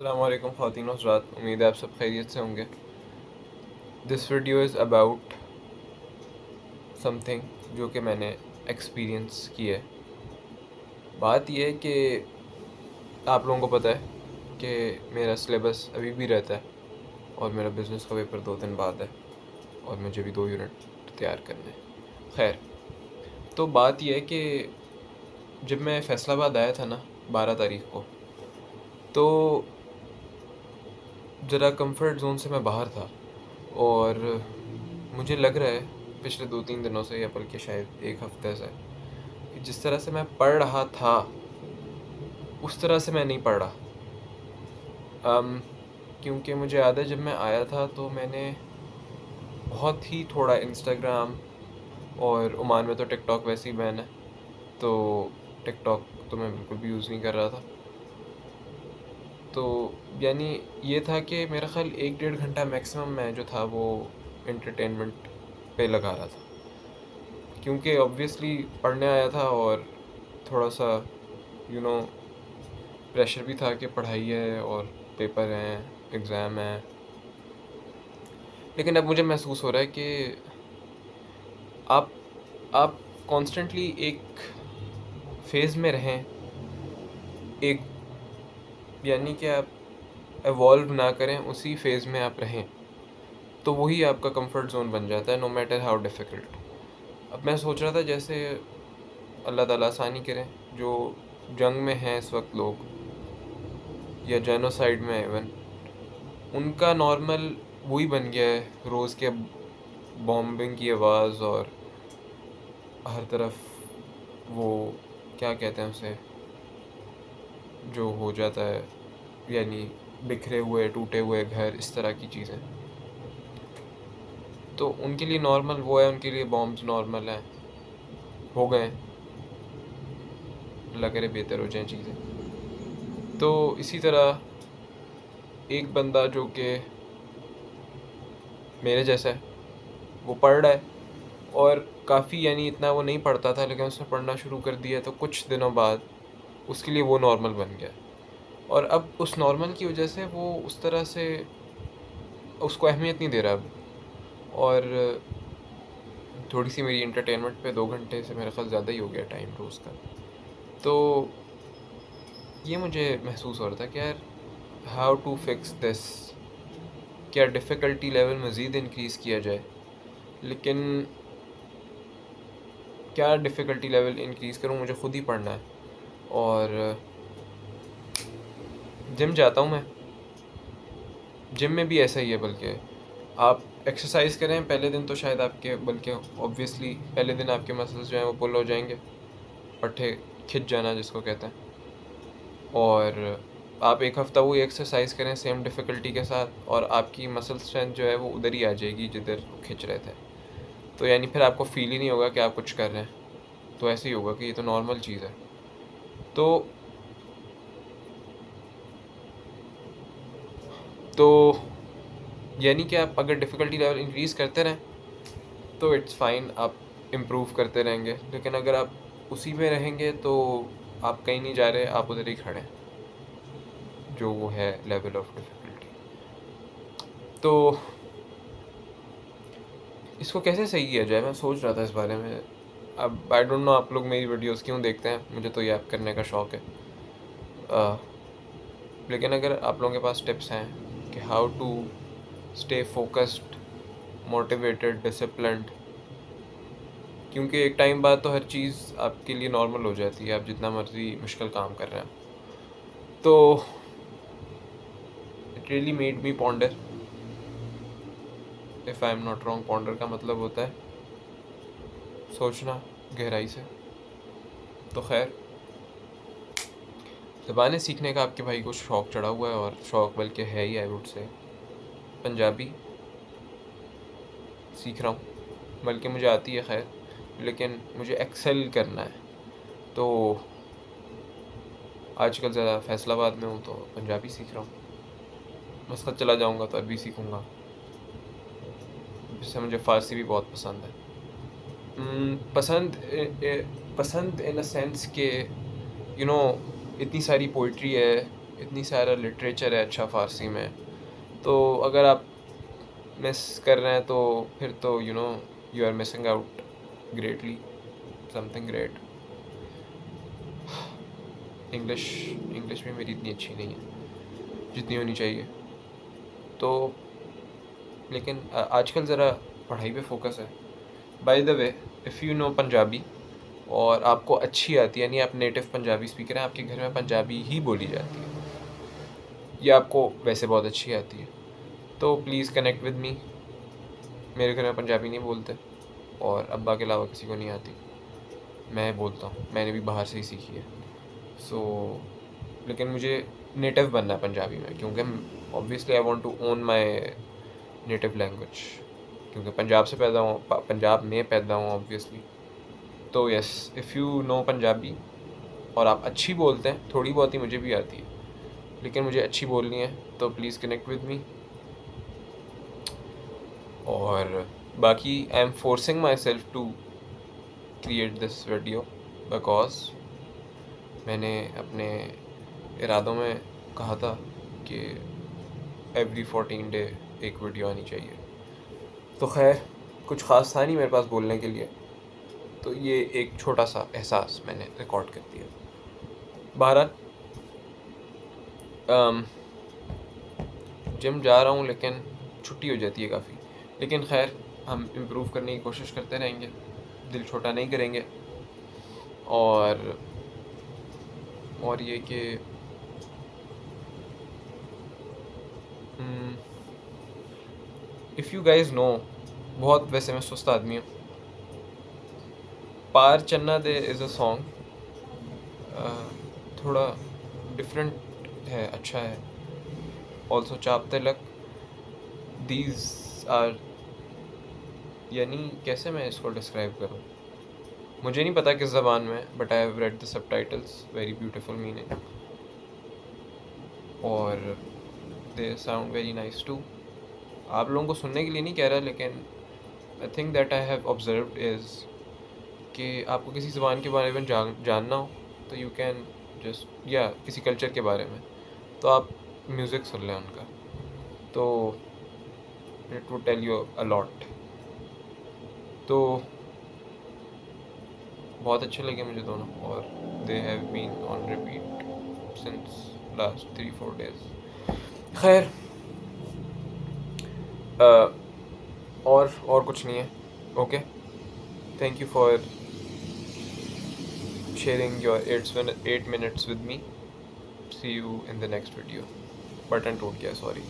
अस्सलाम वालेकुम ख़वातीन और हज़रात, उम्मीद है आप सब खैरियत से होंगे। This video is about something जो कि मैंने एक्सपीरियंस की है। बात यह है कि आप लोगों को पता है कि मेरा सिलेबस अभी भी रहता है और मेरा बिज़नेस का पेपर 2 दिन बाद है और मुझे भी 2 यूनिट तैयार करने हैं। खैर, तो बात यह है कि जब मैं फैसलाबाद आया था ना 12 तारीख को, तो ज़रा कंफर्ट ज़ोन से मैं बाहर था और मुझे लग रहा है पिछले 2-3 दिनों से या बल्कि शायद 1 हफ़्ते से कि जिस तरह से मैं पढ़ रहा था, उस तरह से मैं नहीं पढ़ रहा। क्योंकि मुझे याद है जब मैं आया था तो मैंने बहुत ही थोड़ा इंस्टाग्राम और ओमान में तो टिकटॉक वैसे ही बैन है, तो टिकटॉक तो मैं बिल्कुल भी यूज़ नहीं कर रहा था। तो यानी ये था कि मेरा ख़्याल 1 डेढ़ घंटा मैक्सिमम मैं जो था वो एंटरटेनमेंट पे लगा रहा था। क्योंकि ऑब्वियसली पढ़ने आया था और थोड़ा-सा यू नो प्रेशर भी था कि पढ़ाई है और पेपर हैं, एग्ज़ाम है। लेकिन अब मुझे महसूस हो रहा है कि आप आप कॉन्स्टेंटली एक फ़ेज़ में रहें, एक यानी कि आप इवॉल्व ना करें, उसी फ़ेज़ में आप रहें, तो वही आपका कंफर्ट ज़ोन बन जाता है, नो मैटर हाउ डिफ़िकल्ट। अब मैं सोच रहा था जैसे अल्लाह ताला आसानी करें, जो जंग में हैं इस वक्त लोग या जेनोसाइड में इवन, उनका नॉर्मल वही बन गया है, रोज़ के बॉम्बिंग की आवाज़ और हर तरफ वो क्या कहते हैं उसे, जो हो जाता है, यानी बिखरे हुए टूटे हुए घर, इस तरह की चीज़ें। तो उनके लिए नॉर्मल वो है, उनके लिए बॉम्ब्स नॉर्मल हैं, हो गए, अल्लाह करे बेहतर हो जाएं चीज़ें। तो इसी तरह एक बंदा जो कि मेरे जैसा है, वो पढ़ रहा है और काफ़ी, यानी इतना वो नहीं पढ़ता था लेकिन उसने पढ़ना शुरू कर दिया, तो कुछ दिनों बाद उसके लिए वो नॉर्मल बन गया। और अब उस नॉर्मल की वजह से वो उस तरह से उसको अहमियत नहीं दे रहा अब। और थोड़ी सी मेरी एंटरटेनमेंट पे 2 घंटे से मेरा ख़्याल ज़्यादा ही हो गया टाइम रोज़ का। तो ये मुझे महसूस हो रहा था कि यार, हाउ टू फिक्स दिस, क्या डिफ़िकल्टी लेवल मज़ीद इंक्रीज़ किया जाए। लेकिन क्या डिफ़िकल्टी लेवल इंक्रीज़ करूँ, मुझे ख़ुद ही पढ़ना है। और जिम जाता हूँ मैं, जिम में भी ऐसा ही है। बल्कि आप एक्सरसाइज करें पहले दिन तो शायद आपके, बल्कि ऑब्वियसली पहले दिन आपके मसल्स जो हैं वो पुल हो जाएंगे, पट्टे खिंच जाना जिसको कहते हैं। और आप 1 हफ़्ता वही एक्सरसाइज करें सेम डिफ़िकल्टी के साथ और आपकी मसल स्ट्रेंथ जो है वो उधर ही आ जाएगी जिधर खिंच रहे थे। तो यानी फिर आपको फ़ील ही नहीं होगा कि आप कुछ कर रहे हैं, तो ऐसे ही होगा कि ये तो नॉर्मल चीज़ है। तो तो यानी कि आप अगर डिफ़िकल्टी लेवल इंक्रीज़ करते रहें तो इट्स फ़ाइन, आप इम्प्रूव करते रहेंगे। लेकिन अगर आप उसी में रहेंगे तो आप कहीं नहीं जा रहे, आप उधर ही खड़े हैं, जो वो है लेवल ऑफ डिफ़िकल्टी। तो इसको कैसे सही किया जाए, मैं सोच रहा था इस बारे में। अब आई डोंट नो आप लोग मेरी वीडियोस क्यों देखते हैं, मुझे तो याद करने का शौक़ है। अ, लेकिन अगर आप लोगों के पास टिप्स हैं कि how to stay focused, motivated, disciplined, क्योंकि एक टाइम बाद तो हर चीज़ आपके लिए नॉर्मल हो जाती है, आप जितना मर्ज़ी मुश्किल काम कर रहे हैं। तो it really made me ponder, if I am not wrong. Ponder का मतलब होता है सोचना गहराई से। तो खैर, ज़बानें सीखने का आपके भाई को शौक़ चढ़ा हुआ है, और शौक़ बल्कि है ही, आई वुड से। पंजाबी सीख रहा हूँ, बल्कि मुझे आती है खैर, लेकिन मुझे एक्सेल करना है। तो आजकल ज़रा फैसलाबाद में हूँ तो पंजाबी सीख रहा हूँ। मस्कत चला जाऊँगा तो अरबी सीखूँगा, जिससे मुझे फ़ारसी भी बहुत पसंद है। पसंद इन अ सेंस के यू नो इतनी सारी पोइट्री है, इतनी सारा लिटरेचर है अच्छा फ़ारसी में, तो अगर आप मिस कर रहे हैं तो फिर तो you are missing out greatly, something great. English English भी मेरी इतनी अच्छी नहीं है जितनी होनी चाहिए, तो लेकिन आजकल ज़रा पढ़ाई पे फोकस है। By the way, if you know Punjabi और आपको अच्छी आती है, यानी आप नेटिव पंजाबी स्पीकर हैं, आपके घर में पंजाबी ही बोली जाती है, या आपको वैसे बहुत अच्छी आती है, तो प्लीज़ कनेक्ट विद मी। मेरे घर में पंजाबी नहीं बोलते और अब्बा के अलावा किसी को नहीं आती। मैं बोलता हूँ, मैंने भी बाहर से ही सीखी है। सो लेकिन मुझे नेटिव बनना है पंजाबी में, क्योंकि obviously I want to own my native language, क्योंकि पंजाब से पैदा हूँ, पंजाब में पैदा हूँ ऑब्वियसली। तो yes, if you know Punjabi और आप अच्छी बोलते हैं, थोड़ी बहुत ही मुझे भी आती है, लेकिन मुझे अच्छी बोलनी है, तो प्लीज़ कनेक्ट विद मी। और बाकी I am forcing myself to create this video because मैंने अपने इरादों में कहा था कि एवरी 14 डे एक वीडियो आनी चाहिए। तो खैर, कुछ ख़ास था नहीं मेरे पास बोलने के लिए, तो ये एक छोटा सा एहसास मैंने रिकॉर्ड कर दिया। बहरहाल जिम जा रहा हूँ, लेकिन छुट्टी हो जाती है काफ़ी, लेकिन खैर हम इम्प्रूव करने की कोशिश करते रहेंगे, दिल छोटा नहीं करेंगे। और ये कि इफ़ यू गाइज नो, बहुत वैसे मैं सुस्त आदमी हूँ, पार चन्ना दे इज़ अ सॉन्ग, थोड़ा डिफरेंट है, अच्छा है। ऑल्सो चाप तिलक, दीज आर, यानी कैसे मैं इसको डिस्क्राइब करूँ, मुझे नहीं पता किस ज़बान में, but I have read the subtitles, very beautiful meaning, और दे साउंड वेरी नाइस टू। आप लोगों को सुनने के लिए नहीं कह रहा, लेकिन I think that I have observed is कि आपको किसी ज़बान के बारे में जानना हो तो यू कैन जस्ट, या किसी कल्चर के बारे में, तो आप म्यूज़िक सुन लें उनका, तो it would tell you a lot. तो बहुत अच्छे लगे मुझे दोनों, और they have been on repeat since last 3-4 days। खैर, और कुछ नहीं है। Okay, thank you for sharing your 8 minutes with me। See you in the next video. Button टूट गया, सॉरी।